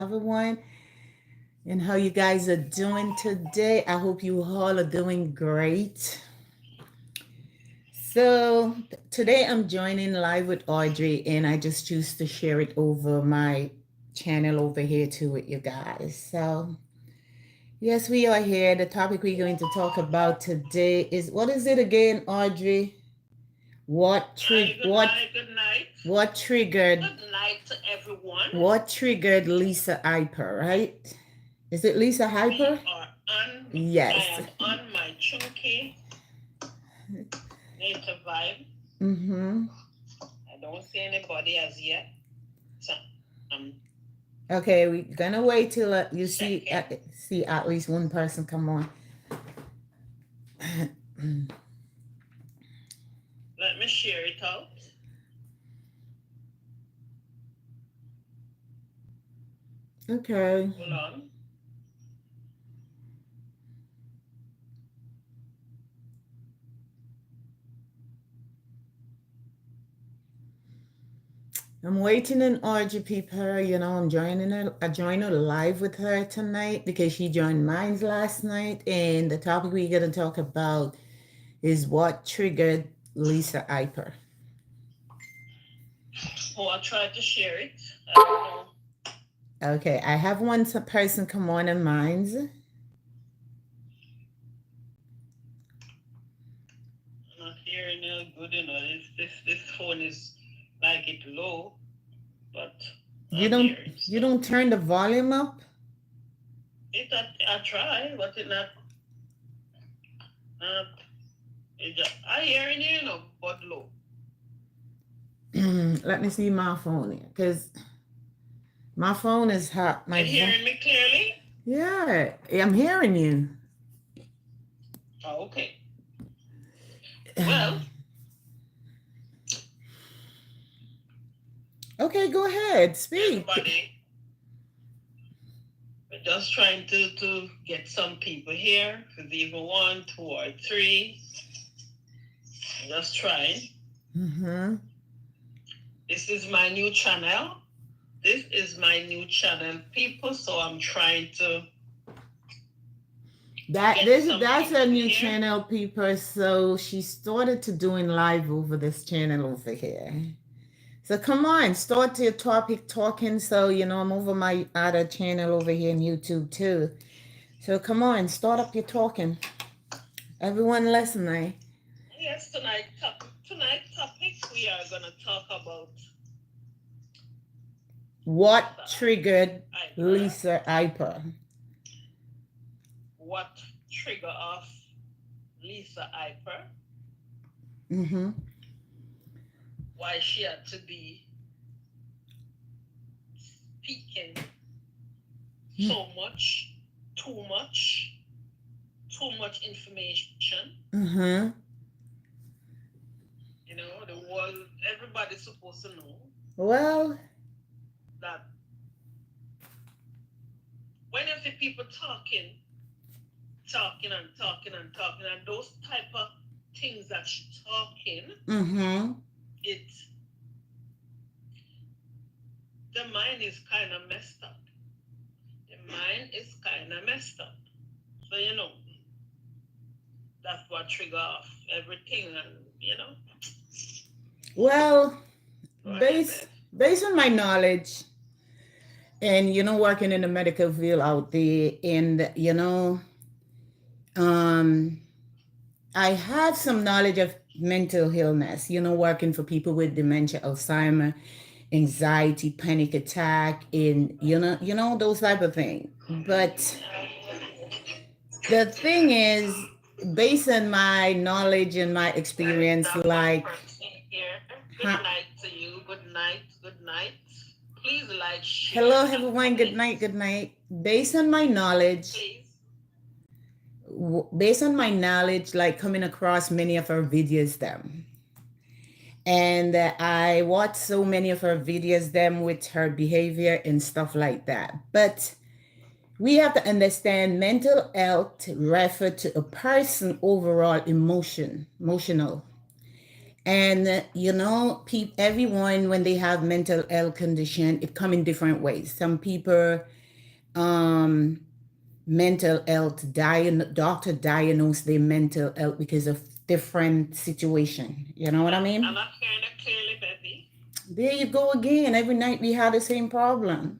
everyone, and how you guys are doing today. I hope you all are doing great. Today I'm joining live with Audrey, and I just choose to share it over my channel over here too with you guys. Yes, we are here. The topic we're going to talk about today is what is it again, Audrey? What Hi, trigger? good night, good night. What triggered? Good night to everyone. What triggered Lisa Hyper? Right? Is it Lisa Hyper? We are on, I Yes. am on my chunky native vibe. Mm-hmm. I don't see anybody as yet. So, Okay, we're gonna wait till you second. see at least one person come on. Let me share it out. Okay. Hold on. I'm waiting in RGP her, I'm joining her. I joined her live with her tonight because she joined mine last night. And the topic we're gonna talk about is what triggered Lisa Hyper. Oh, I tried to share it. I don't know. Okay, I have one person come on in mine's. I'm not hearing it good enough. This phone is like it low, but You I'm don't hearing you stuff. don't turn the volume up? I try, but it not. I hearing you, but low. Let me see my phone here, because my phone is hot. You hearing me clearly? Yeah, I'm hearing you. Oh, okay. Well, Okay, go ahead, speak. everybody, we're just trying to get some people here. Could even 1, 2, or 3. Just trying. Mm-hmm. This is my new channel. This is my new channel, people. So I'm trying to. That's a new channel, people. So she started to doing live over this channel over here. So come on, start your topic talking. So I'm over my other channel over here in YouTube too. So come on, start up your talking. Everyone listening. Yes, tonight topic we are gonna talk about What triggered Lisa Hyper? What trigger off Lisa Hyper? Mm-hmm. Why she had to be speaking so much, too much information. Mm-hmm. The world, everybody's supposed to know. Well, that when you see people talking and those type of things that she's talking, mm-hmm. The mind is kind of messed up. So that's what trigger off everything, and Well, based on my knowledge and working in the medical field out there, and I have some knowledge of mental illness, working for people with dementia, Alzheimer, anxiety, panic attack, and those type of things. But the thing is, based on my knowledge and my experience, like, good night to you. Good night. Please like, share. Hello, everyone. Good night. Good night. Based on my knowledge, like coming across many of her videos, them, and I watched so many of her videos, them with her behavior and stuff like that. But we have to understand mental health refer to a person overall emotional And everyone, when they have mental health condition, it come in different ways. Some people, um, mental health, doctor diagnose their mental health because of different situation. You know what I mean? I'm not hearing it clearly, baby. There you go again. Every night we have the same problem.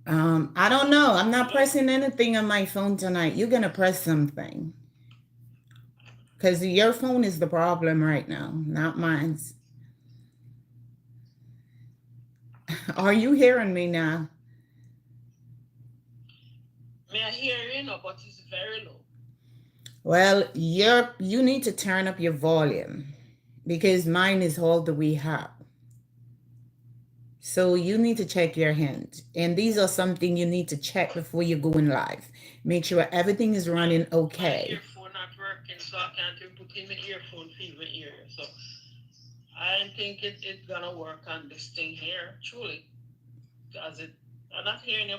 I don't know. I'm not pressing anything on my phone tonight. You're gonna press something. Because your phone is the problem right now, not mine. Are you hearing me now? May I hear you now, but it's very low. Well, you need to turn up your volume because mine is all the way up. So you need to check your hand. And these are something you need to check before you go in live. Make sure everything is running My okay. earphone not working, so I can't even put in my earphone for my ear. So I think it's gonna work on this thing here, truly. Because I'm not hearing you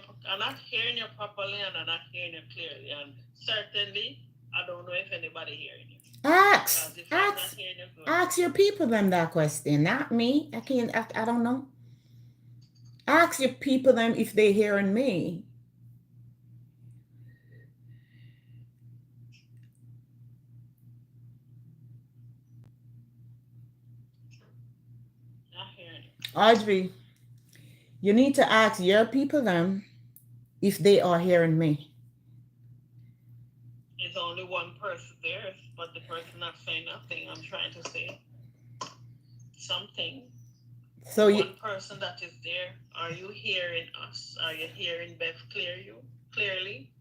properly, and I'm not hearing you clearly. And certainly I don't know if anybody hearing you. Ask, Because if I'm not ask, hearing you good. ask your people them that question, not me. I can't, I don't know. Ask your people them if they hearing me. Not hearing you. Audrey, you need to ask your people them if they are hearing me. It's only one person there, but the person not saying nothing. I'm trying to say something. So One person that is there, are you hearing us? Are you hearing Beth clearly?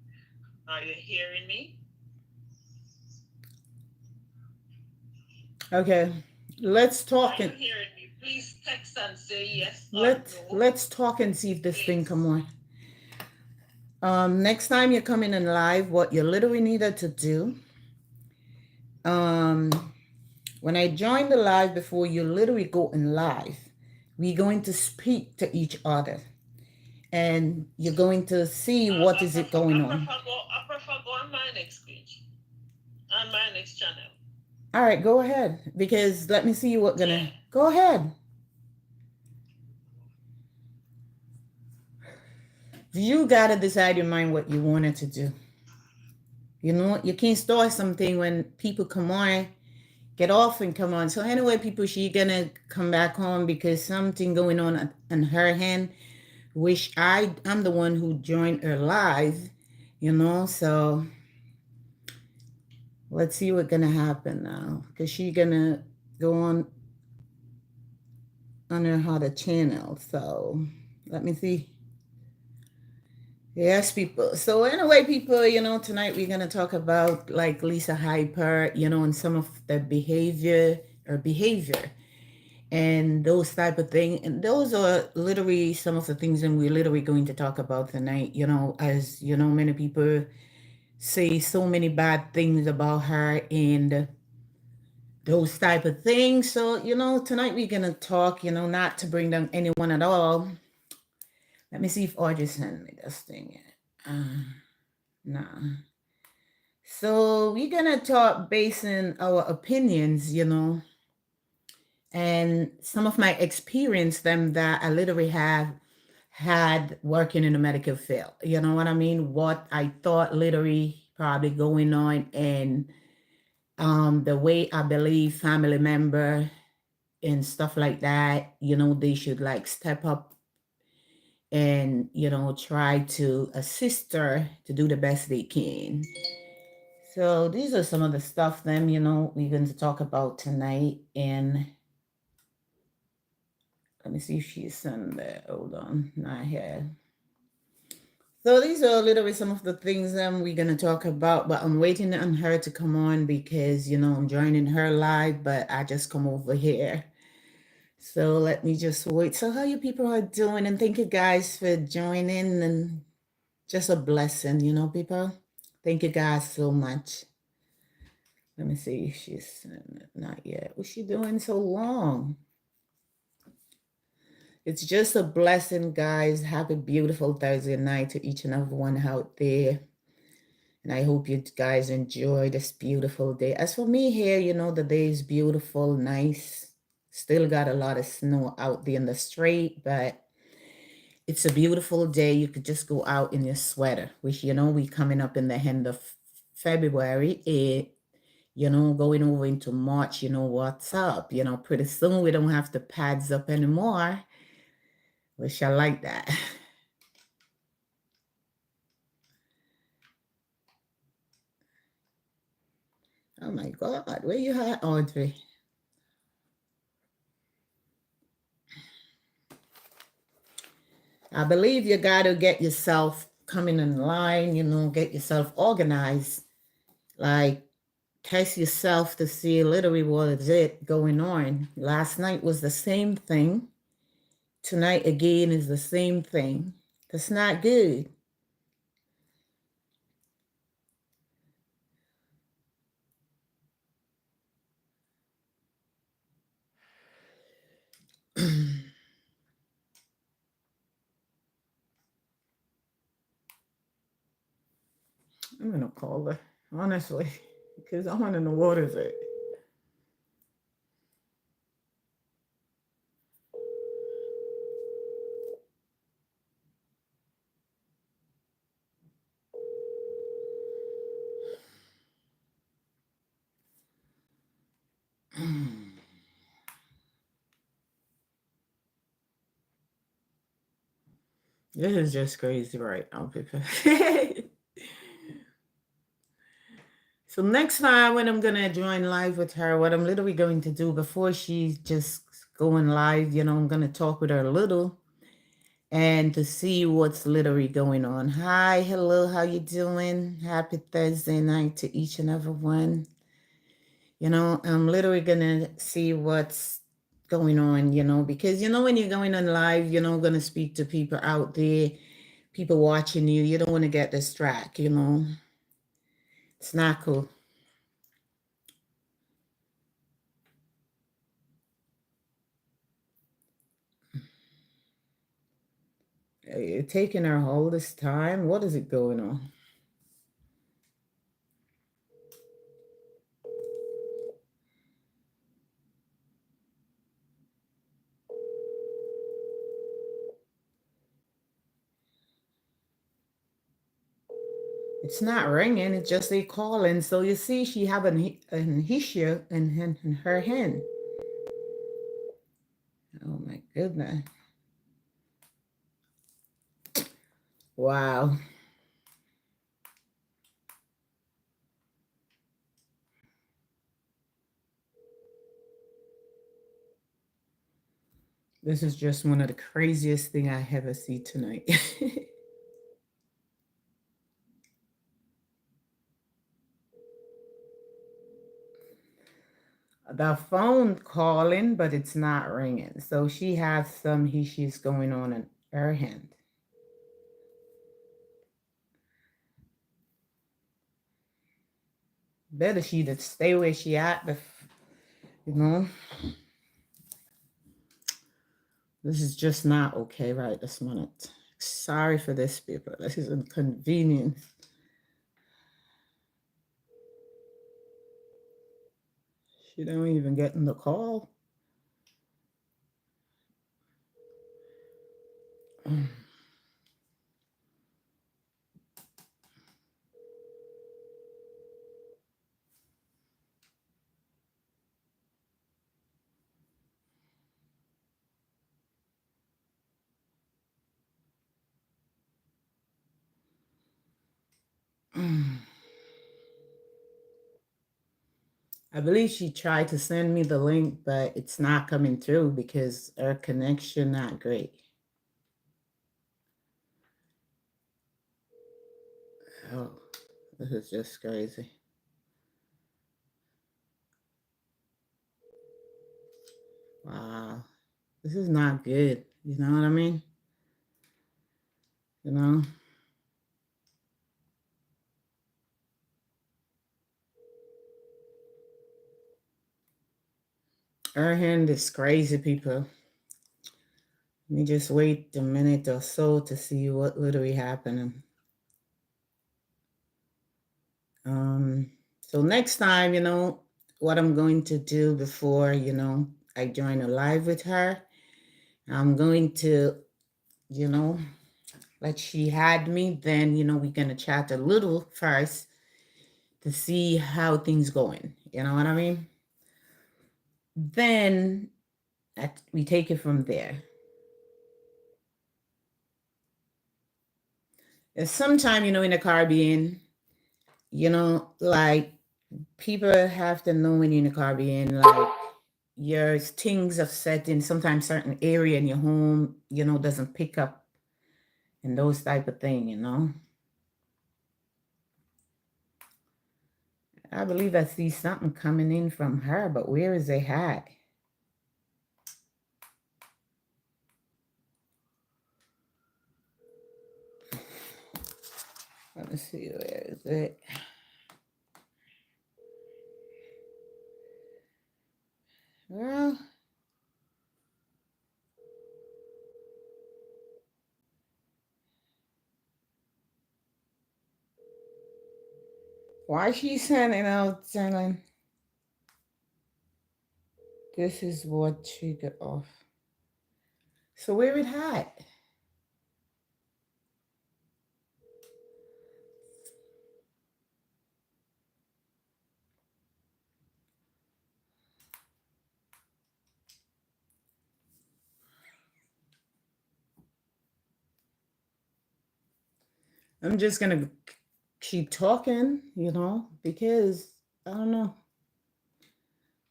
Are you hearing me? okay, let's talk. Are you hearing me? Please text and say yes or no. Let's talk and see if this thing come on. Next time you're coming in live, what you literally needed to do, when I join the live before you literally go in live, we're going to speak to each other, and you're going to see what is it going on. I prefer go on my next page, on my next channel. All right, go ahead, because let me see what gonna go ahead. You gotta decide your mind what you wanted to do. You know, you can't start something when people come on, get off and come on. So anyway, people, she gonna come back on because something going on her hand, which I'm the one who joined her live, so let's see what's gonna happen now, because she gonna go on her other channel. So let me see. Yes, people. So anyway, people, tonight we're gonna talk about like Lisa Hyper, and some of the behavior and those type of thing. And those are literally some of the things that we're literally going to talk about tonight. As many people say so many bad things about her and those type of things. So, tonight we're gonna talk, not to bring down anyone at all. Let me see if Audrey sent me this thing. Nah. So we're gonna talk basing our opinions, and some of my experience them that I literally have had working in the medical field. You know what I mean? What I thought literally probably going on, and the way I believe family member and stuff like that, they should like step up and try to assist her to do the best they can. So these are some of the stuff then we're going to talk about tonight. And let me see if she's in there. Hold on, not here. So these are literally some of the things we're going to talk about, but I'm waiting on her to come on because I'm joining her live, but I just come over here. So let me just wait. So how you people are doing? And thank you guys for joining, and just a blessing, people. Thank you guys so much. Let me see if she's not yet. What's she doing so long? It's just a blessing, guys. Have a beautiful Thursday night to each and every one out there. And I hope you guys enjoy this beautiful day. As for me here, the day is beautiful, nice. Still got a lot of snow out there in the street, but it's a beautiful day. You could just go out in your sweater, which, we coming up in the end of February. Going over into March, what's up? Pretty soon we don't have the pads up anymore, which I like that. Oh my God, where you at, Audrey? I believe you got to get yourself coming in line, get yourself organized. Like, test yourself to see literally what is it going on. Last night was the same thing. Tonight again is the same thing. That's not good. I'm gonna call her, honestly, because I want to know what is it. This is just crazy right now, people. So next time when I'm gonna join live with her, what I'm literally going to do before she's just going live, I'm gonna talk with her a little and to see what's literally going on. Hi, hello, how you doing? Happy Thursday night to each and every one. I'm literally gonna see what's going on, because when you're going on live, gonna speak to people out there, people watching you. You don't want to get distracted, It's not cool. You're taking her all this time. What is it going on? It's not ringing. It's just a calling. So you see, she have an issue in her hand. Oh my goodness! Wow. This is just one of the craziest thing I ever see tonight. The phone calling, but it's not ringing. So she has some issues going on in her hand. Better she to stay where she at, This is just not okay right this minute. Sorry for this, people. This is inconvenience. She don't even get in the call. I believe she tried to send me the link, but it's not coming through because her connection not great. Oh, this is just crazy. Wow. This is not good. You know what I mean? You know? Her hand is crazy, people. Let me just wait a minute or so to see what literally happening. So next time, what I'm going to do before, I join a live with her, I'm going to, you know, like she had me, then, we're going to chat a little first to see how things going. You know what I mean? Then we take it from there. Sometime, in the Caribbean, like people have to know when you're in the Caribbean, like your things are set in sometimes certain area in your home, doesn't pick up and those type of thing. I believe I see something coming in from her, but where is it at? Let me see, where is it? Well, why she sending out telling this is what she got off? So where it at? I'm just gonna keep talking, because I don't know.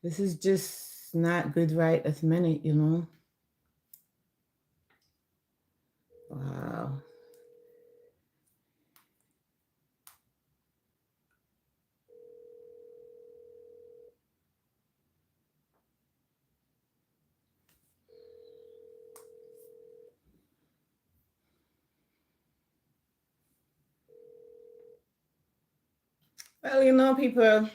This is just not good right at the minute. Wow. Well, people, if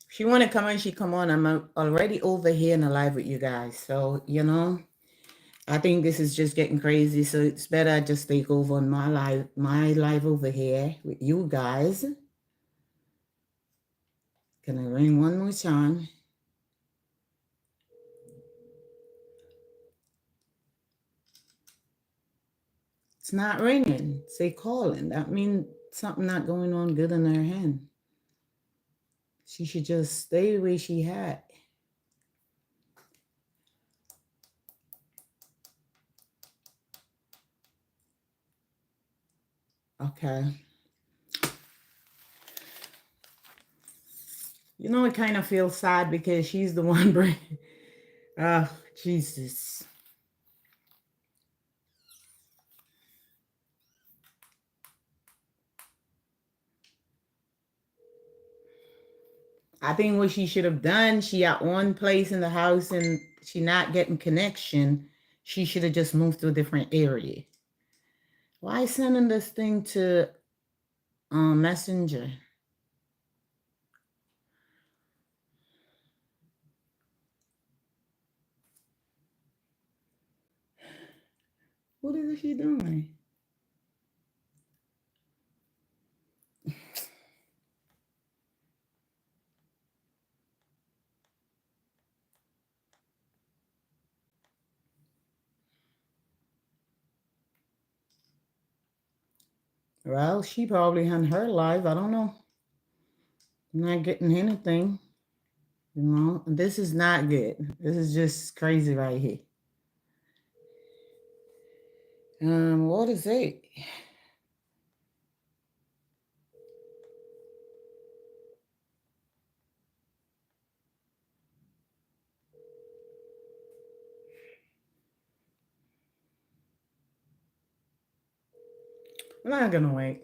she want to come on, she come on. I'm already over here in a live with you guys. So, I think this is just getting crazy. So it's better I just take over on my live over here with you guys. Can I ring one more time? It's not ringing. Say calling. That means something not going on good in her hand. She should just stay where she had. Okay. I kind of feel sad because she's the one bringing. Oh, Jesus. I think what she should have done, she at one place in the house and she not getting connection. She should have just moved to a different area. Why sending this thing to Messenger? What is she doing? Well, she probably on her live. I don't know. I'm not getting anything. This is not good. This is just crazy right here. What is it? I'm not gonna wait.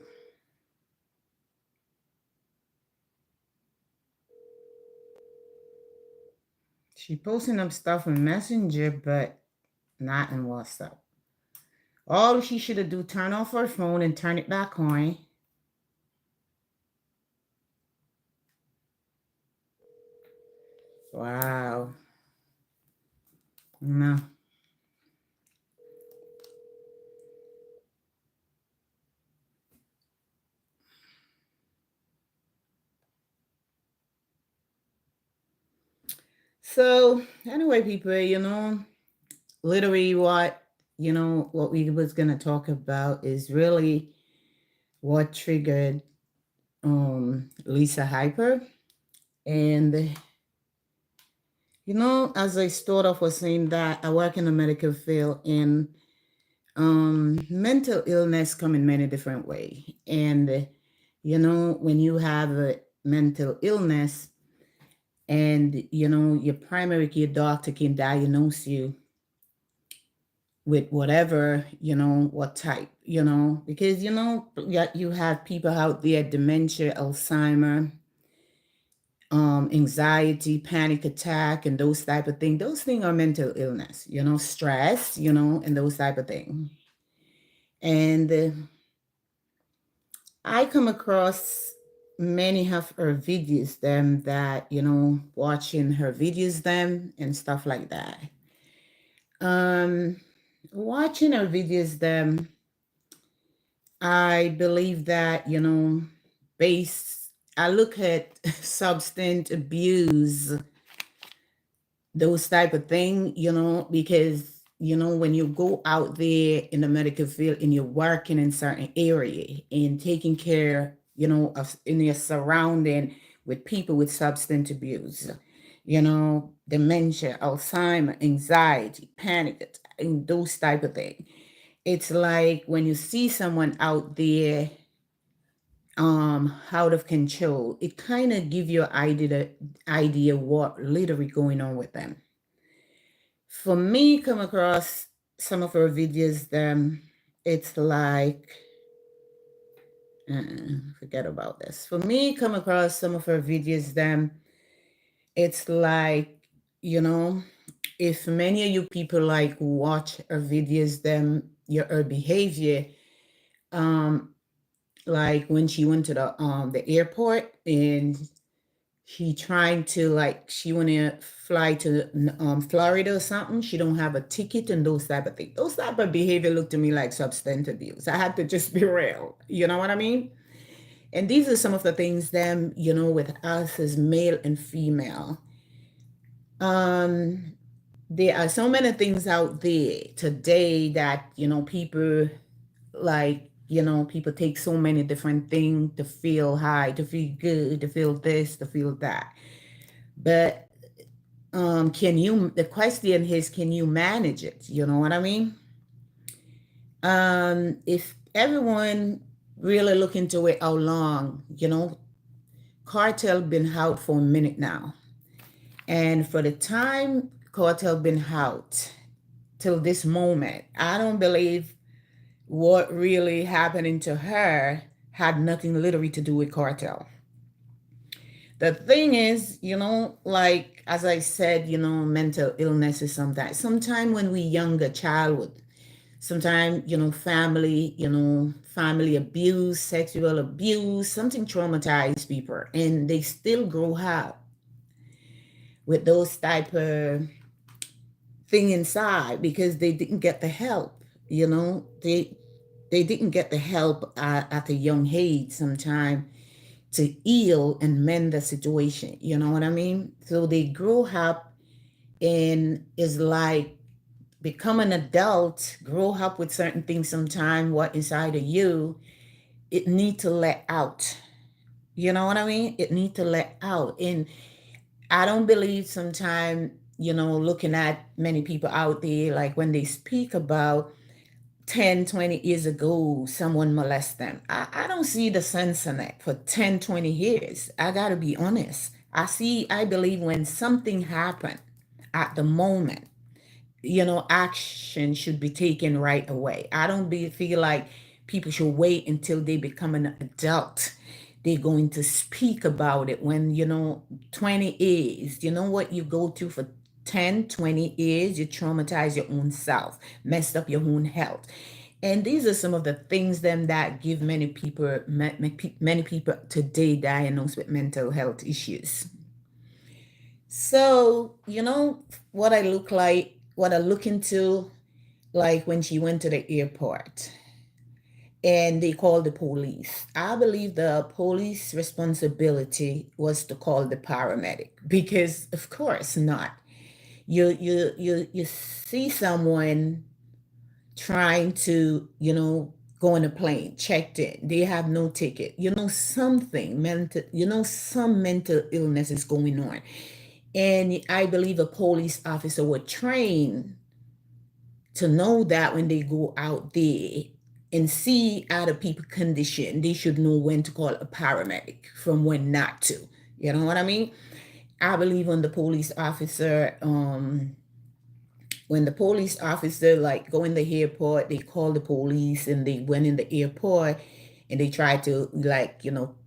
She posting up stuff in Messenger, but not in WhatsApp. All she should have do, turn off her phone and turn it back on. Wow. No. So anyway, people, literally what we was gonna talk about is really what triggered Lisa Hyper. And as I start off was saying that I work in the medical field, and mental illness come in many different ways. And when you have a mental illness, and your primary care doctor can diagnose you with whatever, what type, because you have people out there, dementia, Alzheimer, anxiety, panic attack, and those type of things. Those things are mental illness, stress, and those type of things. And I come across many of her videos, them that, watching her videos, them and stuff like that. Watching her videos, them, I believe that, I look at substance abuse, those type of thing, because, when you go out there in the medical field and you're working in certain area and taking care, of in your surrounding with people with substance abuse, dementia, Alzheimer, anxiety, panic attack, and those type of thing. It's like when you see someone out there out of control, it kind of give you an idea what literally going on with them. For me, come across some of her videos, it's like forget about this. For me, come across some of her videos, it's like, if many of you people like watch her videos, her behavior, like when she went to the airport, and she trying to, like, she want to fly to Florida or something. She don't have a ticket and those type of things. Those type of behavior look to me like substance abuse. I had to just be real. You know what I mean? And these are some of the things with us as male and female. There are so many things out there today that, people like, people take so many different things to feel high, to feel good, to feel this, to feel that. But the question is, can you manage it? You know what I mean? If everyone really look into it, how long, cartel been out for a minute now. And for the time cartel been out till this moment, I don't believe what really happening to her had nothing literally to do with cartel. The thing is, like, as I said, mental illness is something. Sometime when we younger, childhood, sometimes, family abuse, sexual abuse, something traumatized people, and they still grow up with those type of thing inside because they didn't get the help. They didn't get the help at a young age sometime to heal and mend the situation. You know what I mean? So they grow up, and is like become an adult, grow up with certain things sometime, what inside of you, it need to let out. You know what I mean? It need to let out. And I don't believe sometime, looking at many people out there, like when they speak about 10, 20 years ago, someone molest them. I don't see the sense in it for 10, 20 years. I got to be honest. I believe when something happened at the moment, action should be taken right away. I don't feel like people should wait until they become an adult. They're going to speak about it when, 20 years, what you go through for 10, 20 years, you traumatize your own self, messed up your own health. And these are some of the things then that give many people today diagnosed with mental health issues. So, what I look into, like when she went to the airport and they called the police. I believe the police responsibility was to call the paramedic because of course not. You see someone trying to, go on a plane, checked in, they have no ticket, something mental, some mental illness is going on. And I believe a police officer would train to know that when they go out there and see other people condition, they should know when to call a paramedic from when not to. You know what I mean? I believe when the police officer, like go in the airport, they call the police and they went in the airport and they tried to like,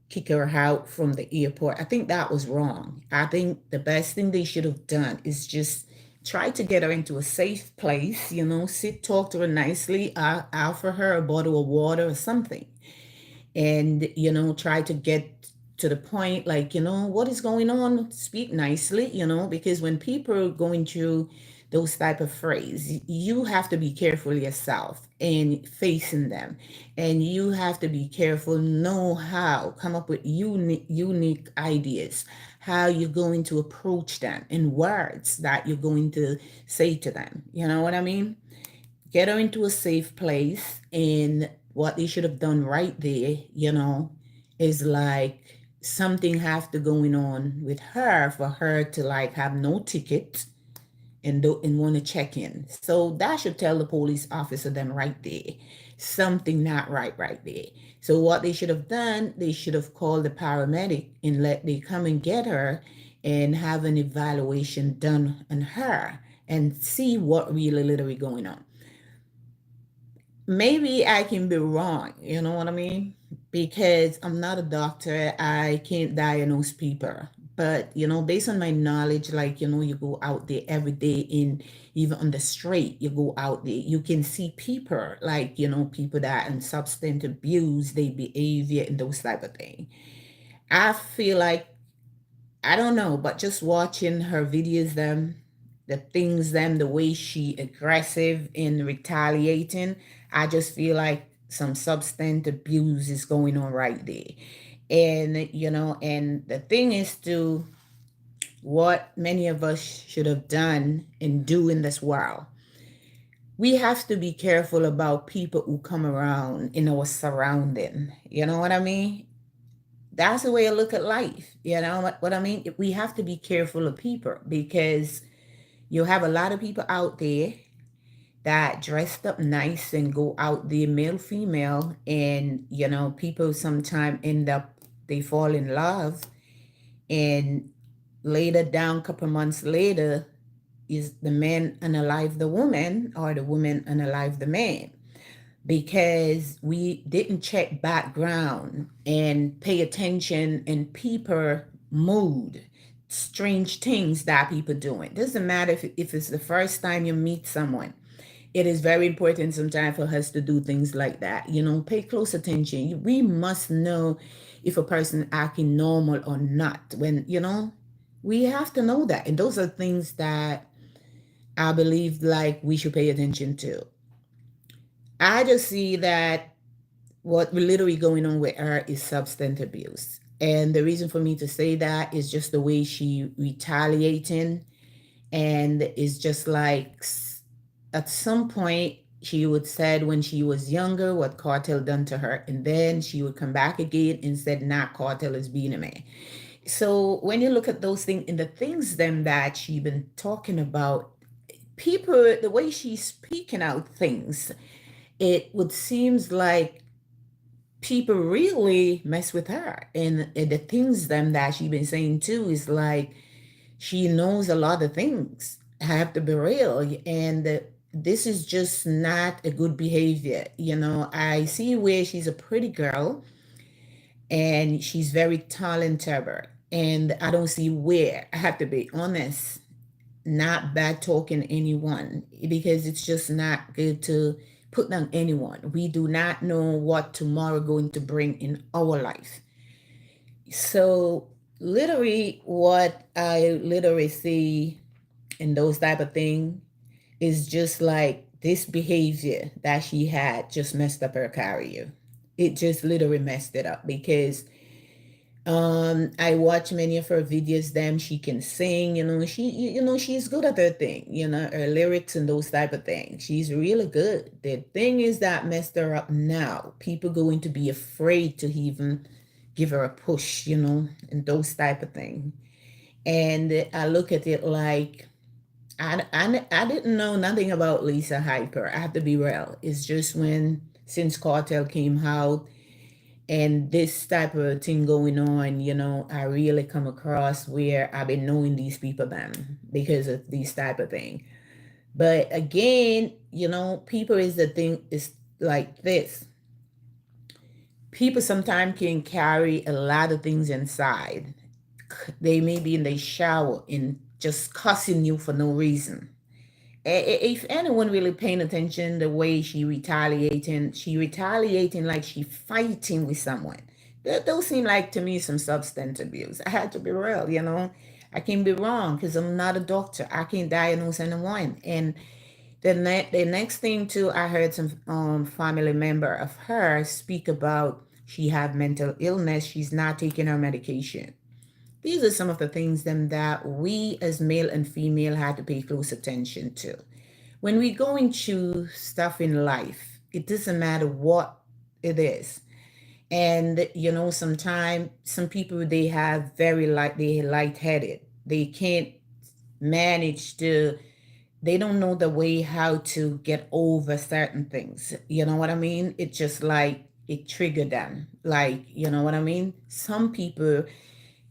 kick her out from the airport. I think that was wrong. I think the best thing they should have done is just try to get her into a safe place, sit, talk to her nicely, offer her a bottle of water or something, and try to get to the point, like, what is going on, speak nicely, because when people are going through those type of phrase, you have to be careful yourself and facing them, and you have to be careful, know how come up with unique ideas, how you're going to approach them, and words that you're going to say to them. You know what I mean? Get her into a safe place. And what they should have done right there, is like something have to going on with her for her to like have no ticket and want to check in. So that should tell the police officer them right there. Something not right there. So what they should have done, they should have called the paramedic and let they come and get her and have an evaluation done on her and see what really literally going on. Maybe I can be wrong, you know what I mean? Because I'm not a doctor, I can't diagnose people. But, based on my knowledge, like, you go out there every day in even on the street, you go out there, you can see people like, people that in substance abuse, their behavior and those type of thing. I feel like I don't know, but just watching her videos, the things, the way she aggressive in retaliating, I just feel like some substance abuse is going on right there. And, and the thing is to what many of us should have done and do in this world. We have to be careful about people who come around in our surrounding. You know what I mean? That's the way I look at life. You know what I mean? We have to be careful of people because you have a lot of people out there that dressed up nice and go out there, male, female, and people sometimes end up they fall in love, and later down, couple months later, is the man unalive the woman or the woman unalive the man, because we didn't check background and pay attention and people mood, strange things that people doing. Doesn't matter if it's the first time you meet someone. It is very important sometimes for us to do things like that. Pay close attention. We must know if a person acting normal or not. When, we have to know that. And those are things that I believe like we should pay attention to. I just see that what literally going on with her is substance abuse. And the reason for me to say that is just the way she retaliating, and it's just like at some point she would said when she was younger what Cartel done to her, and then she would come back again and said, nah, Cartel is being a man. So when you look at those things and the things them that she been talking about, people, the way she's speaking out things, it would seems like people really mess with her. And the things them that she been saying too is like she knows a lot of things. I have to be real. And this is just not a good behavior. I see where she's a pretty girl and she's very talented. And I don't see where, I have to be honest, not bad talking anyone, because it's just not good to put down anyone. We do not know what tomorrow going to bring in our life. So literally what I literally see in those type of things is just like this behavior that she had just messed up her career. It just literally messed it up because I watch many of her videos. Them she can sing, she's good at her thing, her lyrics and those type of things. She's really good. The thing is that messed her up now. People going to be afraid to even give her a push, and those type of thing. And I look at it like I didn't know nothing about Lisa Hyper. I have to be real. It's just when since Cartel came out and this type of thing going on, I really come across where I've been knowing these people then because of these type of thing. But again, people is the thing is like this. People sometimes can carry a lot of things inside. They may be in the shower and just cussing you for no reason. If anyone really paying attention the way she retaliating like she fighting with someone. That those seem like to me some substance abuse. I had to be real. I can be wrong because I'm not a doctor. I can't diagnose anyone. And the next thing too, I heard some family member of hers speak about she had mental illness. She's not taking her medication. These are some of the things then that we as male and female had to pay close attention to. When we going through stuff in life, it doesn't matter what it is. And sometimes some people they have they lightheaded. They can't manage to they don't know the way how to get over certain things. You know what I mean? It just like it triggered them. Like, you know what I mean? Some people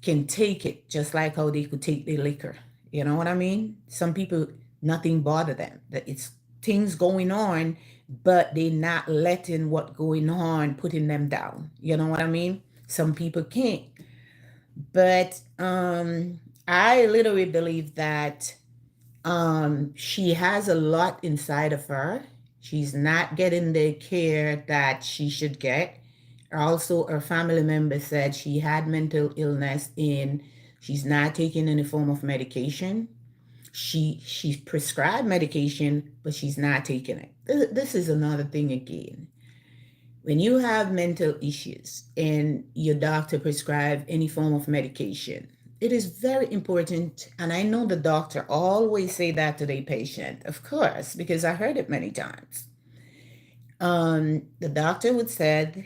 can take it just like how they could take the liquor. You know what I mean? Some people, nothing bother them. That it's things going on, but they're not letting what going on putting them down. You know what I mean? Some people can't. But I literally believe that she has a lot inside of her. She's not getting the care that she should get. Also, her family member said she had mental illness and she's not taking any form of medication. She's prescribed medication, but she's not taking it. This is another thing again. When you have mental issues and your doctor prescribe any form of medication, it is very important, and I know the doctor always say that to their patient, of course, because I heard it many times. The doctor would said,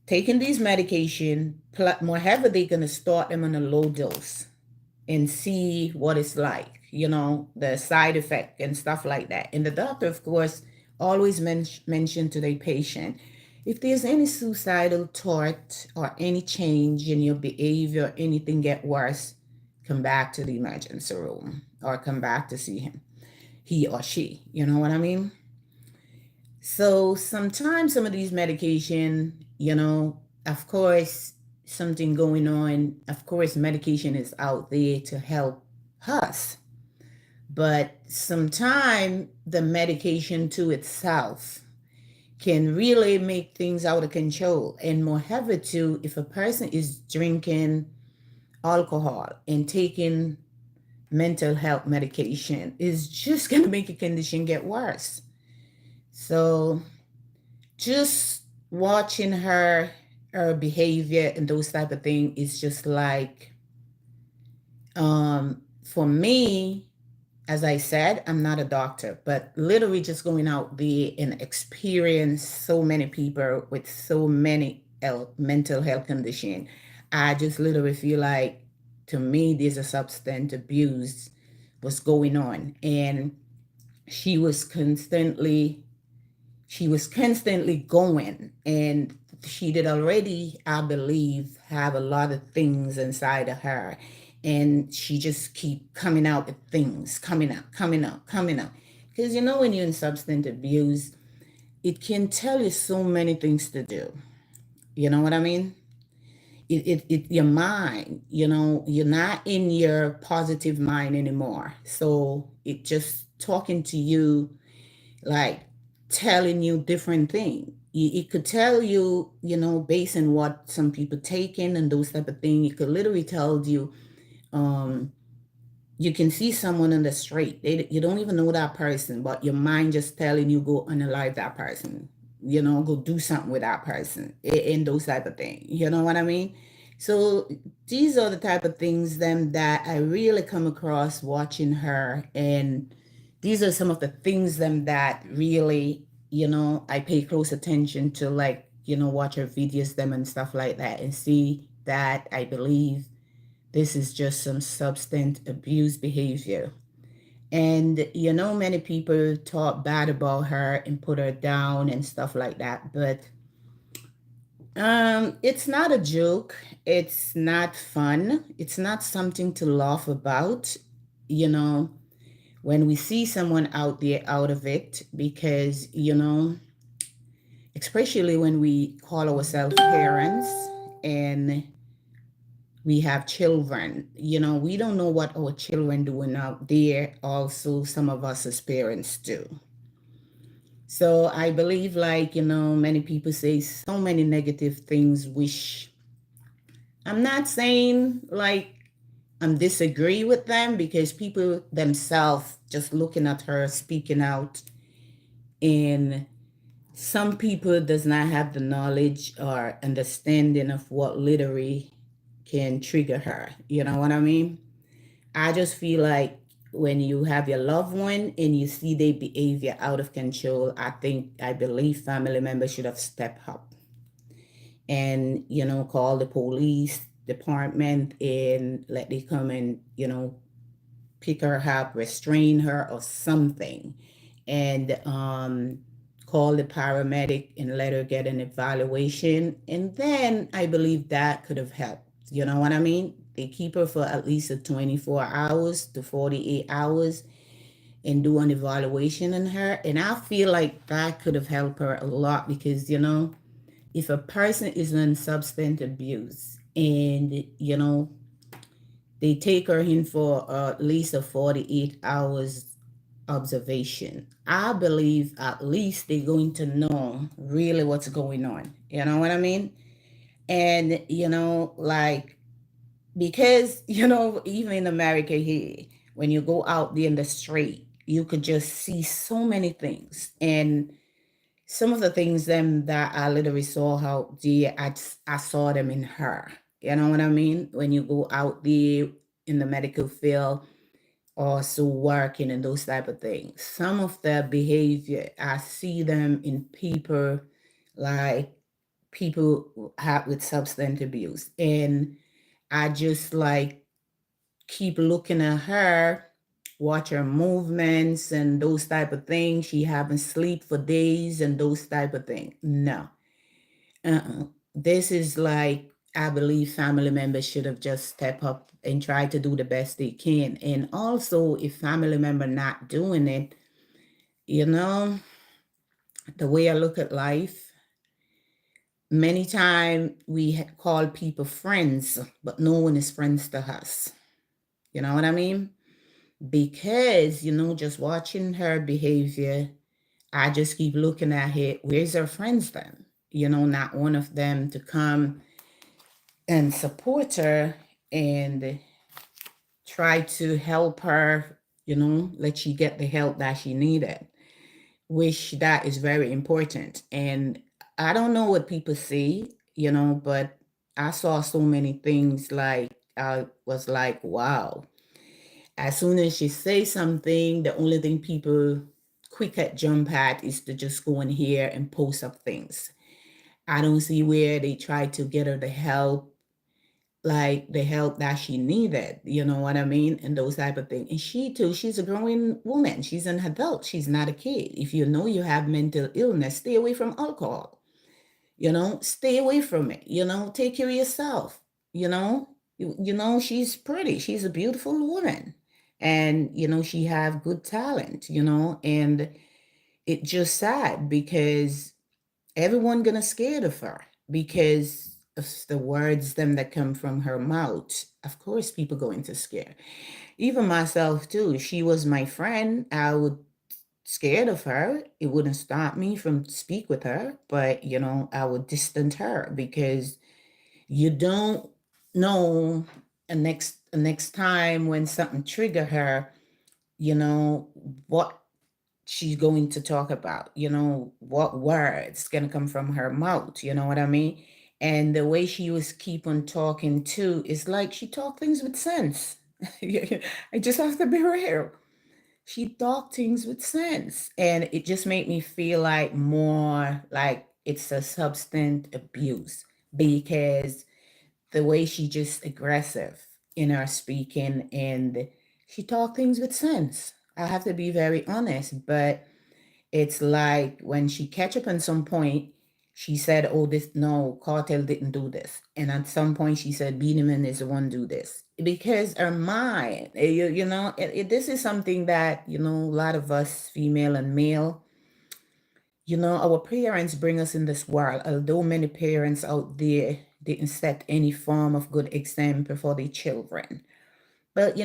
taking these medication, more heavily, they're gonna start them on a low dose and see what it's like, the side effect and stuff like that. And the doctor, of course, always mention to the patient, if there's any suicidal thought or any change in your behavior, anything get worse, come back to the emergency room or come back to see him, he or she. You know what I mean? So sometimes some of these medication, of course, something going on. Of course, medication is out there to help us. But sometimes the medication to itself can really make things out of control. And more heavy too, if a person is drinking alcohol and taking mental health medication, is just going to make a condition get worse. So just watching her behavior and those type of things is just like for me, as I said, I'm not a doctor, but literally just going out there and experience so many people with so many mental health condition, I just literally feel like to me there's a substance abuse was going on, and she was constantly going, and she did already, I believe, have a lot of things inside of her, and she just keep coming out with things coming out because when you're in substance abuse, it can tell you so many things to do. You know what I mean? Your mind, you're not in your positive mind anymore, so it just talking to you like telling you different things. It could tell you, based on what some people taking and those type of things. It could literally tell you, you can see someone on the street. You don't even know that person, but your mind just telling you go unalive that person. go do something with that person and those type of things. You know what I mean? So these are the type of things then that I really come across watching her, and these are some of the things then that really, I pay close attention to, like, watch her videos them and stuff like that, and see that I believe this is just some substance abuse behavior. And many people talk bad about her and put her down and stuff like that, but it's not a joke. It's not fun. It's not something to laugh about, you know, when we see someone out there out of it, because, especially when we call ourselves parents and we have children, we don't know what our children doing out there. Also, some of us as parents do. So I believe, like, many people say so many negative things, which I'm not saying like I'm disagree with them, because people themselves just looking at her speaking out, and some people does not have the knowledge or understanding of what literally can trigger her. You know what I mean? I just feel like when you have your loved one and you see their behavior out of control, I believe family members should have stepped up and, call the police department and let they come and, pick her up, restrain her or something, and call the paramedic and let her get an evaluation. And then I believe that could have helped. You know what I mean? They keep her for at least a 24 hours to 48 hours and do an evaluation on her. And I feel like that could have helped her a lot, because, if a person is in substance abuse and, they take her in for at least a 48 hours observation, I believe at least they're going to know really what's going on. You know what I mean? And, like, because, even in America here, when you go out there in the street, you could just see so many things. And some of the things them that I literally saw out there, I saw them in her. You know what I mean? When you go out there in the medical field, also working and those type of things, some of their behavior, I see them in people, like people who have with substance abuse. And I just like keep looking at her, watch her movements and those type of things. She haven't sleep for days and those type of things. No. This is like, I believe family members should have just step up and try to do the best they can. And also, if family member not doing it, you know, the way I look at life, many times we call people friends, but no one is friends to us. You know what I mean? Because, just watching her behavior, I just keep looking at it. Where's her friends then? Not one of them to come and support her and try to help her, let she get the help that she needed, which that is very important. And I don't know what people see, but I saw so many things, like I was like, wow. As soon as she says something, the only thing people quick at jump at is to just go in here and post up things. I don't see where they try to get her the help, like the help that she needed, you know what I mean? And those type of things. And she too, she's a growing woman. She's an adult. She's not a kid. If you know you have mental illness, stay away from alcohol. Stay away from it. Take care of yourself. She's pretty. She's a beautiful woman. And she have good talent, and it just sad because everyone gonna scared of her because of the words them that come from her mouth. Of course, people going to scare. Even myself too. She was my friend. I would scared of her. It wouldn't stop me from speak with her, but I would distance her because you don't know a next time when something trigger her, you know what she's going to talk about, what words gonna come from her mouth, you know what I mean? And the way she was keep on talking too is like she talk things with sense. I just have to be real. She talk things with sense, and it just made me feel like more like it's a substance abuse, because the way she just aggressive in her speaking, and she talk things with sense. I have to be very honest, but it's like when she catch up on some point, she said, "Oh, this no, Cartel didn't do this," and at some point she said, "Beaniman is the one do this," because her mind, this is something that a lot of us, female and male, our parents bring us in this world. Although many parents out there didn't set any form of good example for their children, but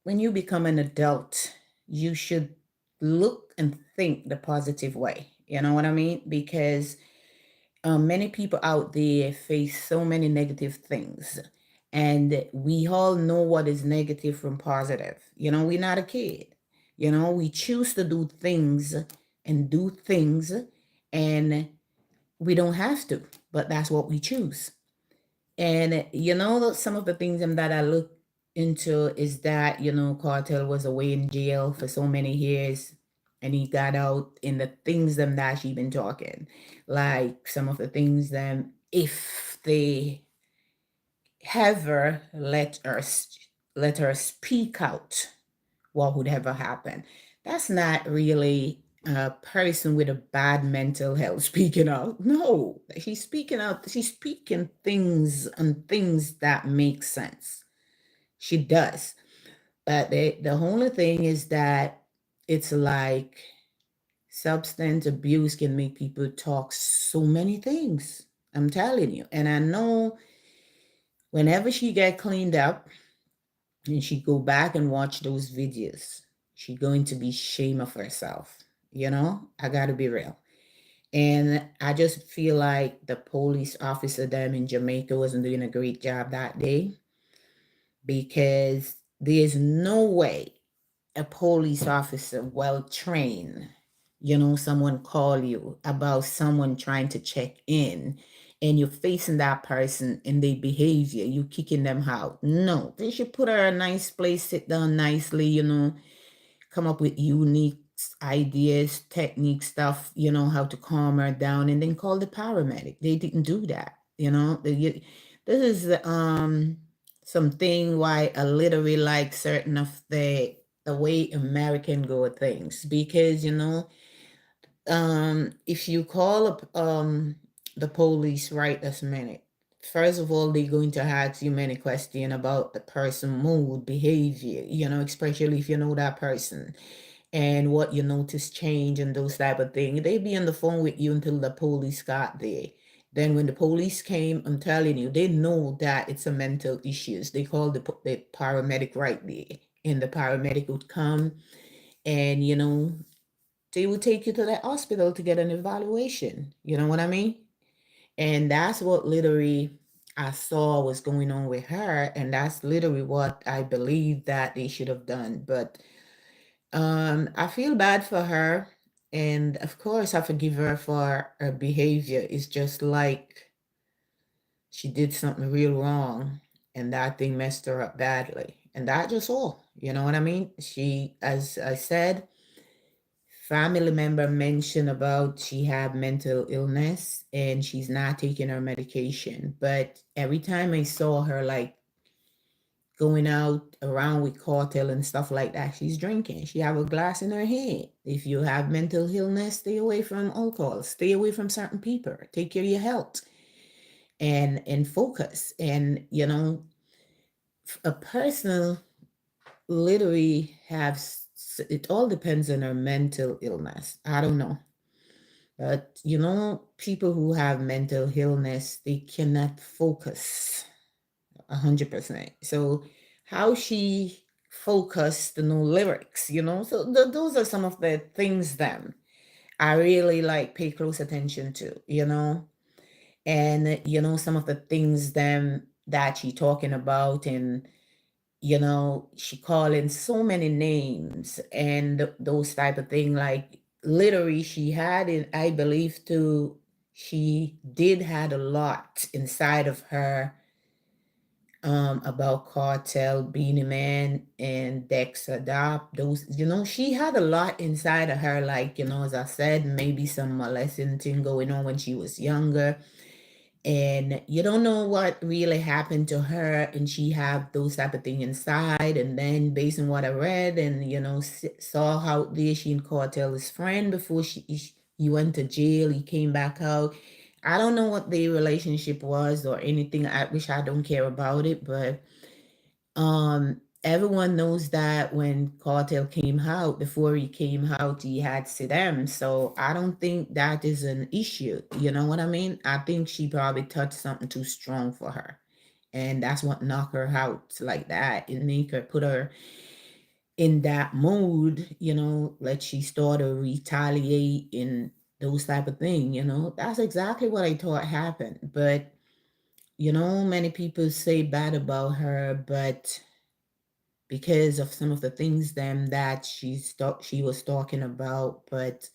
when you become an adult, you should look and think the positive way. You know what I mean? Because many people out there face so many negative things. And we all know what is negative from positive. We're not a kid. We choose to do things and do things, and we don't have to, but that's what we choose. And some of the things that I look into is that Cartel was away in jail for so many years, and he got out in the things that she been talking, like some of the things that if they ever let her speak out, what would ever happen? That's not really a person with a bad mental health speaking out. No, she's speaking out. She's speaking things and things that make sense. She does. But the only thing is that it's like substance abuse can make people talk so many things. I'm telling you. And I know whenever she get cleaned up, and she go back and watch those videos, she going to be ashamed of herself. I gotta be real. And I just feel like the police officer them in Jamaica wasn't doing a great job that day, because there's no way a police officer well trained, someone call you about someone trying to check in, and you're facing that person and their behavior, you kicking them out. No, they should put her in a nice place, sit down nicely, come up with unique ideas, technique stuff, how to calm her down, and then call the paramedic. They didn't do that. This is something why I literally like certain of the way American go at things, because if you call up the police right this minute, first of all, they're going to ask you many questions about the person mood, behavior, especially if you know that person, and what you notice change and those type of things. They be on the phone with you until the police got there. Then when the police came, I'm telling you, they know that it's a mental issues. They call the paramedic right there, and the paramedic would come, and they would take you to the hospital to get an evaluation. You know what I mean? And that's what literally I saw was going on with her, and that's literally what I believe that they should have done. But I feel bad for her, and of course, I forgive her for her behavior. It's just like she did something real wrong, and that thing messed her up badly. And that just all, you know what I mean? She, as I said, family member mentioned about she had mental illness and she's not taking her medication. But every time I saw her like going out around with Cartel and stuff like that, she's drinking. She have a glass in her hand. If you have mental illness, stay away from alcohol. Stay away from certain people. Take care of your health and focus. And a person literally has, it all depends on her mental illness. I don't know. But people who have mental illness, they cannot focus 100%. So how she focused the new lyrics, so those are some of the things that I really like pay close attention to, and some of the things them that she talking about, and she calling so many names and those type of thing. Like literally, she had it. I believe too. She did had a lot inside of her about Cartel, Beanie Man, and Dex Adopt. Those, she had a lot inside of her. Like as I said, maybe some molesting thing going on when she was younger, and you don't know what really happened to her, and she have those type of thing inside. And then based on what I read and saw how there she and Cartel is friend before he went to jail, he came back out. I don't know what their relationship was or anything, which I don't care about it, but everyone knows that when Cartel came out, before he came out, he had Saddam. So I don't think that is an issue. You know what I mean? I think she probably touched something too strong for her. And that's what knocked her out like that. It make her put her in that mood, like she started to retaliate and those type of thing, That's exactly what I thought happened. But many people say bad about her, but because of some of the things them that she was talking about. But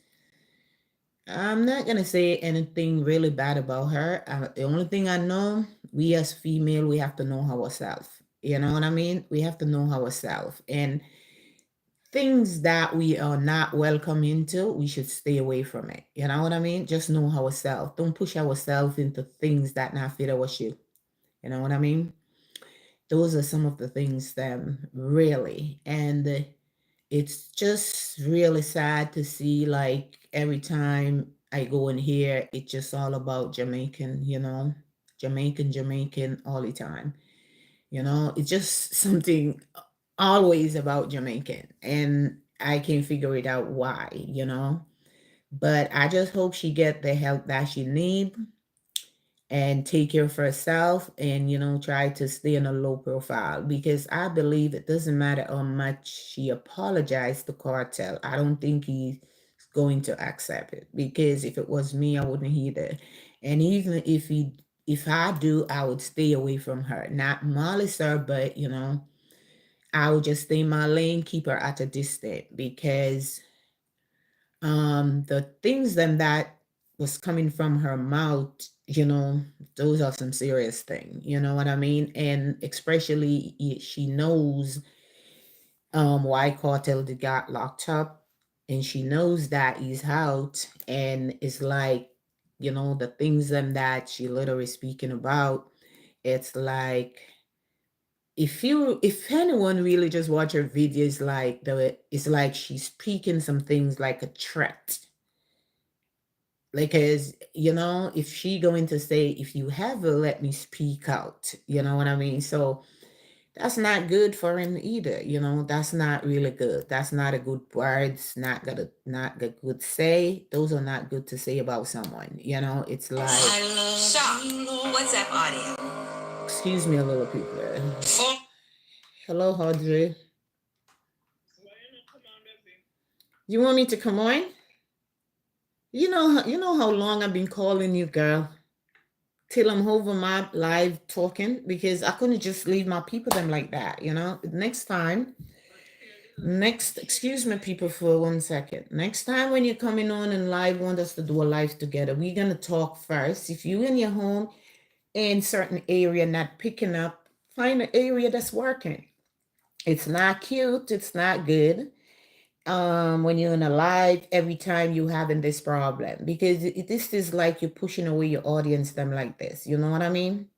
I'm not gonna say anything really bad about her. The only thing I know, we as female, we have to know ourselves. You know what I mean? We have to know ourselves, and things that we are not welcome into, we should stay away from it. You know what I mean? Just know ourselves. Don't push ourselves into things that not fit our shoe. You know what I mean? Those are some of the things that really, and it's just really sad to see, like, every time I go in here, it's just all about Jamaican, Jamaican all the time. It's just something always about Jamaican, and I can't figure it out why. But I just hope she get the help that she need and take care of herself, and try to stay in a low profile, because I believe it doesn't matter how much she apologized to Cartel. I don't think he's going to accept it, because if it was me, I wouldn't either. And even if I do, I would stay away from her, not molest her, but I would just stay in my lane, keep her at a distance, because the things then that was coming from her mouth, those are some serious things, you know what I mean? And especially she knows why Cartel did got locked up, and she knows that he's out, and it's like, the things that she literally speaking about, it's like, if anyone really just watch her videos, like it's like she's speaking some things like a threat. Because if she going to say, if you ever let me speak out, you know what I mean? So that's not good for him either. That's not really good. That's not a good words. Not a good say. Those are not good to say about someone. It's like, Shop. WhatsApp audio. excuse me a little, people. Hello, Audrey. You want me to come on? You know how long I've been calling you, girl, till I'm over my live talking, because I couldn't just leave my people them like that. Next time, excuse me, people, for 1 second. Next time when you're coming on and live, want us to do a live together, we're gonna talk first. If you in your home in certain area not picking up, find an area that's working. It's not cute. It's not good. When you're in a live, every time you having this problem, because this is like you're pushing away your audience them like this. You know what I mean?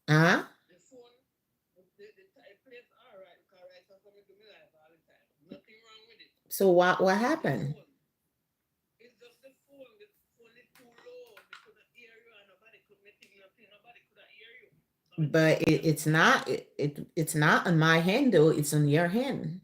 Huh? So what happened? But it's not on my hand though. It's on your hand.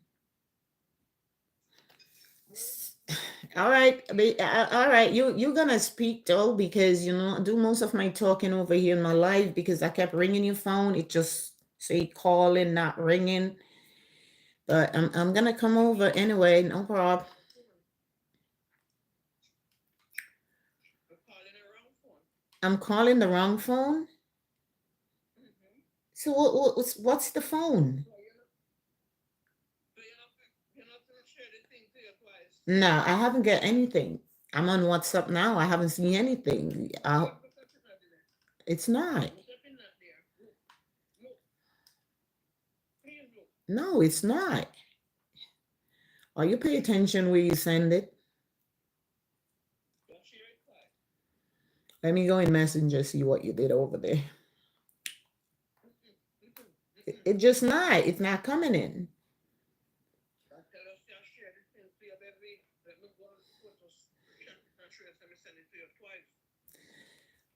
All right, all right. You're gonna speak though, because I do most of my talking over here in my life, because I kept ringing your phone. It just say calling, not ringing. But I'm gonna come over anyway. No problem. I'm calling the wrong phone. So what's the phone? You're not gonna share the thing to you twice. No, I haven't got anything. I'm on WhatsApp now. I haven't seen anything. It's not. No, it's not. Are you pay attention where you send it? Let me go in Messenger, see what you did over there. It just not. It's not coming in.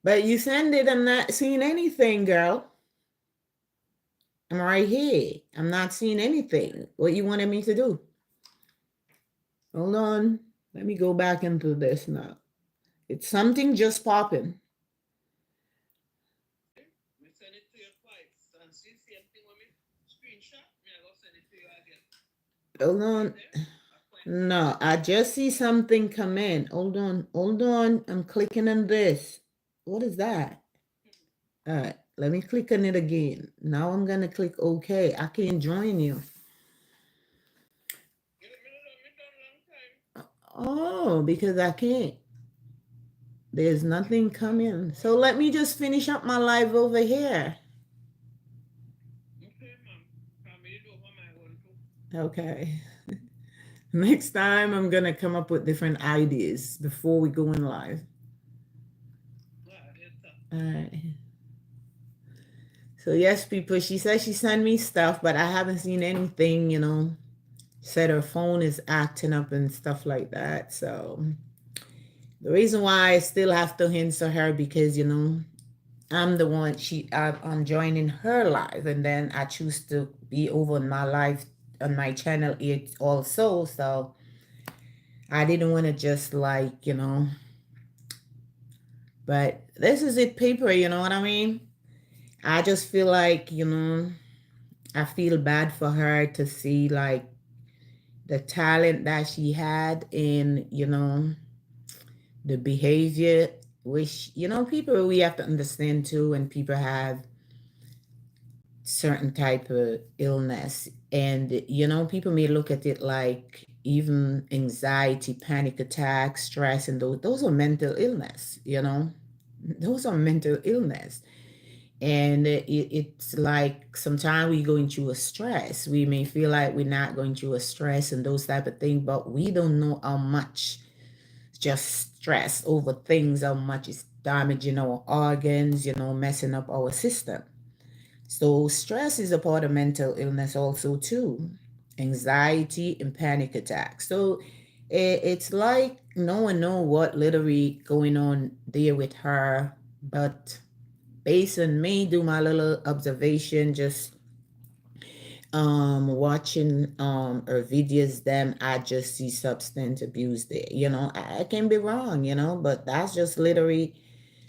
But you send it, I'm not seeing anything, girl. I'm right here. I'm not seeing anything. What you wanted me to do? Hold on. Let me go back into this now. It's something just popping. Hold on. No, I just see something come in. Hold on. Hold on. I'm clicking on this. What is that? All right. Let me click on it again. Now I'm going to click OK. I can't join you. Oh, because I can't. There's nothing coming. So let me just finish up my live over here. Okay. Next time I'm going to come up with different ideas before we go in live. All right. So yes, people, she says she sent me stuff, but I haven't seen anything, you know. Said her phone is acting up and stuff like that. So the reason why I still have to answer her because, you know, I'm the one, I'm joining her live, and then I choose to be over on my live on my channel it also. So I didn't want to just like, you know, but this is it, paper, you know what I mean? I just feel like, you know, I feel bad for her to see like the talent that she had in, you know, the behavior, which, you know, people, we have to understand too, when people have certain type of illness, and, you know, people may look at it like even anxiety, panic attacks, stress, and those are mental illness, you know, those are mental illness. And it's like sometimes we going through a stress. We may feel like we're not going through a stress and those type of things, but we don't know how much just stress over things, how much it's damaging our organs, you know, messing up our system. So stress is a part of mental illness also too. Anxiety and panic attacks. So it's like no one know what literally going on there with her, but based on me do my little observation, just watching her videos, then I just see substance abuse there. You know, I can be wrong, you know, but that's just literally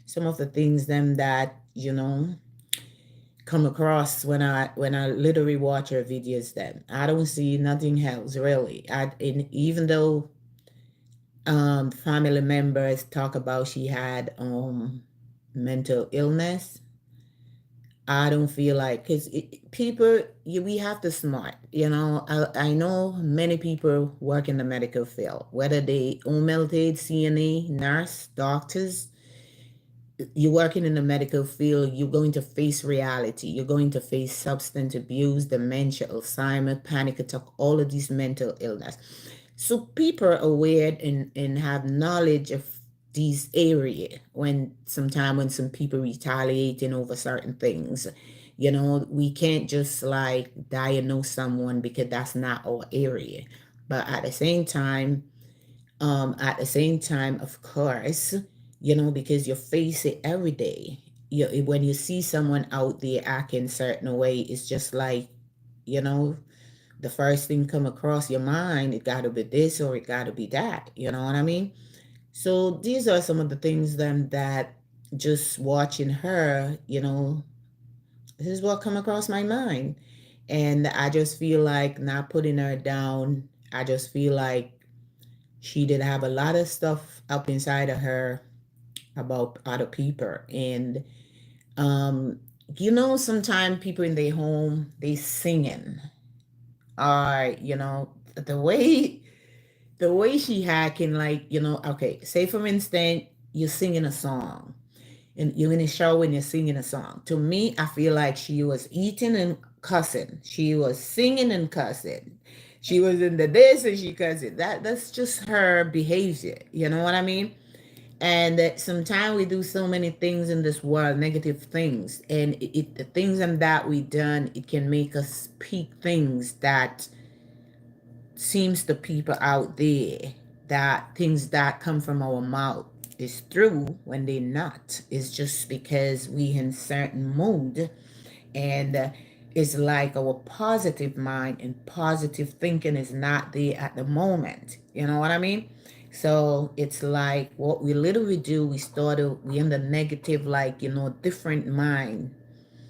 some of the things them that, you know, come across when I literally watch her videos. Then I don't see nothing else really. Even though family members talk about she had mental illness, I don't feel like, because people, we have to smart, you know. I know many people work in the medical field, whether they OMLT, CNA, nurse, doctors. You're working in the medical field, you're going to face reality. You're going to face substance abuse, dementia, Alzheimer, panic attack, all of these mental illness. So people are aware and have knowledge of these area when sometimes when some people retaliating over certain things, you know, we can't just like diagnose someone because that's not our area. But at the same time, of course, you know, because you face it every day. When you see someone out there acting certain way, it's just like, you know, the first thing come across your mind, it got to be this or it got to be that. You know what I mean? So these are some of the things then that just watching her, you know, this is what come across my mind. And I just feel like not putting her down. I just feel like she did have a lot of stuff up inside of her about other people. And you know, sometimes people in their home, they singing, or, you know, the way she hacking, like, you know, okay, say for instance, you're singing a song and you're in a show and you're singing a song. To me, I feel like she was eating and cussing. She was singing and cussing. She was in the this and she cussing. That's just her behavior. You know what I mean? And that sometimes we do so many things in this world, negative things, and the things and that we done, it can make us speak things that seems to people out there, that things that come from our mouth is true when they're not. It's just because we in certain mood, and it's like our positive mind and positive thinking is not there at the moment. You know what I mean? So it's like what we literally do, we in the negative, like, you know, different mind.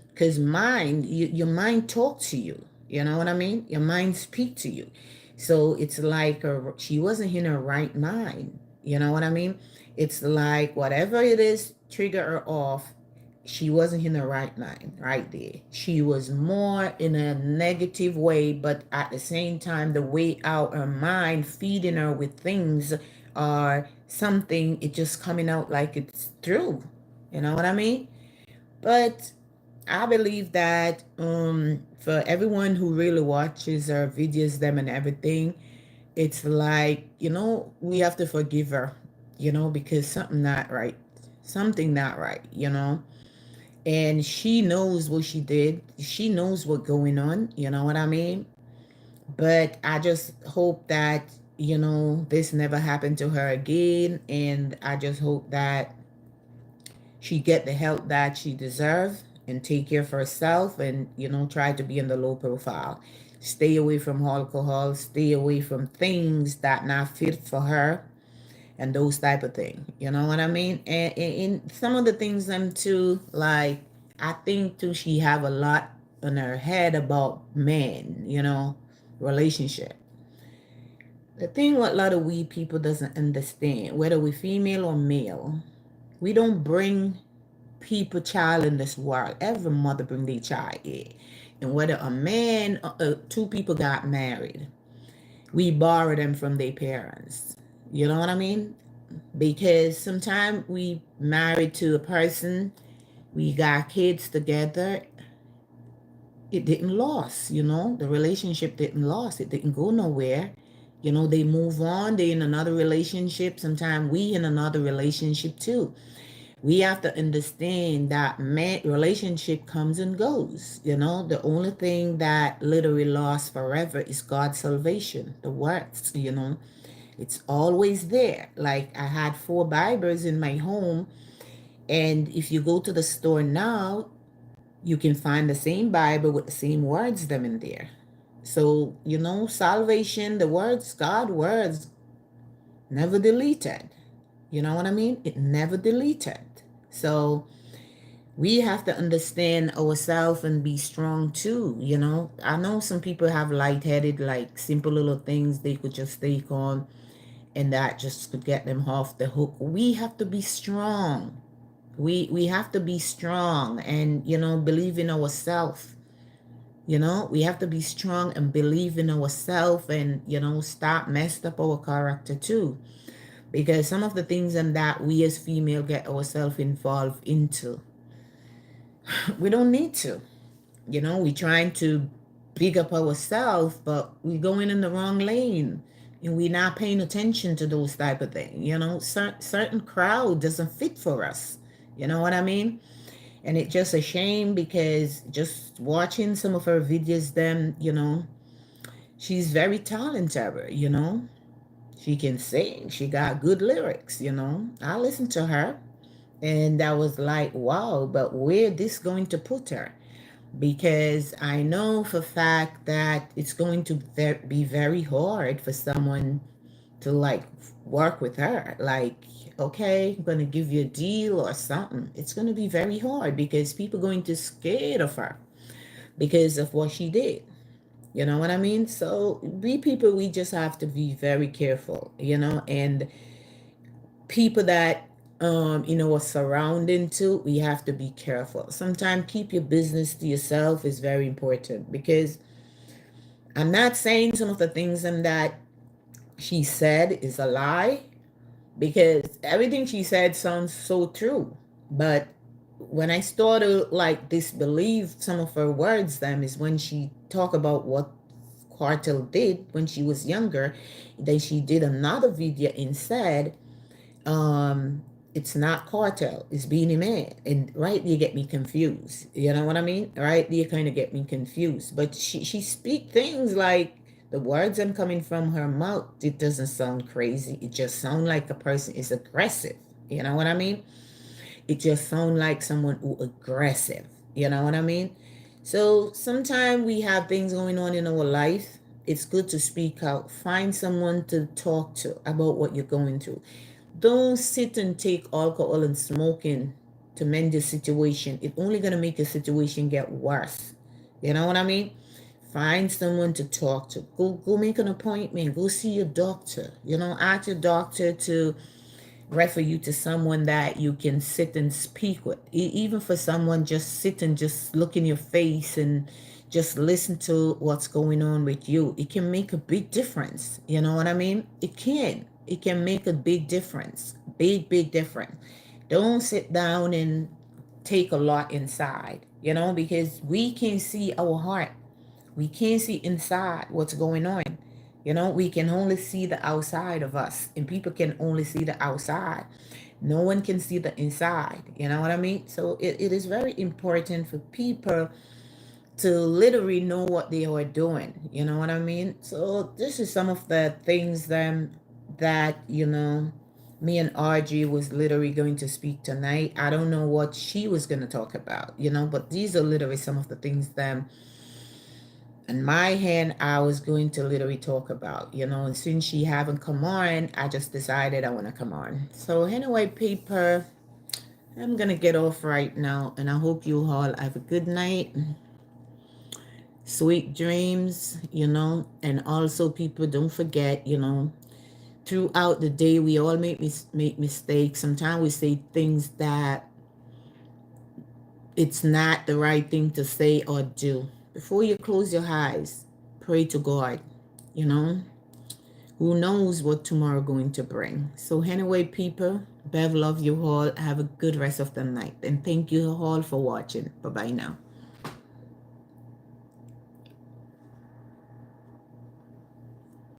Because your mind talk to you. You know what I mean? Your mind speak to you. So it's like she wasn't in her right mind. You know what I mean? It's like whatever it is trigger her off, she wasn't in the right mind right there. She was more in a negative way, but at the same time, the way out her mind feeding her with things or something, it just coming out like it's true. You know what I mean? But I believe that for everyone who really watches our videos, them and everything, it's like, you know, we have to forgive her, you know, because something not right. Something not right, you know. And she knows what she did. She knows what's going on, you know what I mean? But I just hope that, you know, this never happened to her again. And I just hope that she get the help that she deserves and take care of herself, and, you know, try to be in the low profile. Stay away from alcohol, stay away from things that not fit for her, and those type of things. You know what I mean? And in some of the things them too, like, I think too she have a lot in her head about men, you know, relationship. The thing what a lot of we people doesn't understand, whether we female or male, we don't bring people child in this world. Every mother bring their child here. And whether a man, two people got married, we borrow them from their parents. You know what I mean? Because sometimes we married to a person, we got kids together, it didn't last, you know, the relationship didn't last, it didn't go nowhere. You know, they move on, they in another relationship, sometimes we in another relationship too. We have to understand that man relationship comes and goes. You know, the only thing that literally lasts forever is God's salvation, the words, you know. It's always there. Like, I had 4 Bibles in my home, and if you go to the store now, you can find the same Bible with the same words them in there. So, you know, salvation, the words, God words, never deleted. You know what I mean? It never deleted. So we have to understand ourselves and be strong too. You know, I know some people have lightheaded, like simple little things they could just take on, and that just could get them off the hook. We have to be strong. We have to be strong, and, you know, believe in ourselves. You know, we have to be strong and believe in ourselves, and, you know, stop messed up our character too, because some of the things and that we as female get ourselves involved into, we don't need to. You know, we trying to big up ourselves, but we going in the wrong lane, and we not paying attention to those type of things. You know, certain crowd doesn't fit for us. You know what I mean? And it's just a shame, because just watching some of her videos, then, you know, she's very talented. You know, she can sing. She got good lyrics. You know, I listened to her, and that was like, wow. But where this going to put her? Because I know for a fact that it's going to be very hard for someone to, like, work with her. Like, okay, I'm going to give you a deal or something. It's going to be very hard, because people are going to scared of her because of what she did. You know what I mean? So we people, we just have to be very careful, you know, and people that in our surrounding too, we have to be careful. Sometimes keep your business to yourself is very important, because I'm not saying some of the things that she said is a lie, because everything she said sounds so true. But when I started like disbelieve some of her words, them is when she talked about what Cartel did when she was younger. Then she did another video and said, um, it's not Cartel, it's Beanie Man. And right, you get me confused. You know what I mean? Right? You kind of get me confused. But she speak things like, the words I'm coming from her mouth, it doesn't sound crazy. It just sounds like a person is aggressive. You know what I mean? It just sounds like someone who aggressive. You know what I mean? So sometimes we have things going on in our life. It's good to speak out. Find someone to talk to about what you're going through. Don't sit and take alcohol and smoking to mend the situation. It's only going to make the situation get worse. You know what I mean? Find someone to talk to. Go make an appointment. Go see your doctor. You know, ask your doctor to refer you to someone that you can sit and speak with. Even for someone, just sit and just look in your face and just listen to what's going on with you. It can make a big difference. You know what I mean? It can. It can make a big difference. Big difference. Don't sit down and take a lot inside, you know, because we can see our heart. We can't see inside what's going on. You know, we can only see the outside of us, and people can only see the outside. No one can see the inside. You know what I mean? So it is very important for people to literally know what they are doing. You know what I mean? So this is some of the things that me and RG was literally going to speak tonight. I don't know what she was going to talk about, but these are literally some of the things that in my hand I was going to literally talk about, and since she haven't come on, I just decided I want to come on. So anyway, people, I'm gonna get off right now, and I hope you all have a good night, sweet dreams, and also, people, don't forget, throughout the day we all make mistakes. Sometimes we say things that it's not the right thing to say or do. Before you close your eyes, pray to God. Who knows what tomorrow going to bring. So anyway, people, Bev love you all. Have a good rest of the night, and thank you all for watching. Bye bye now.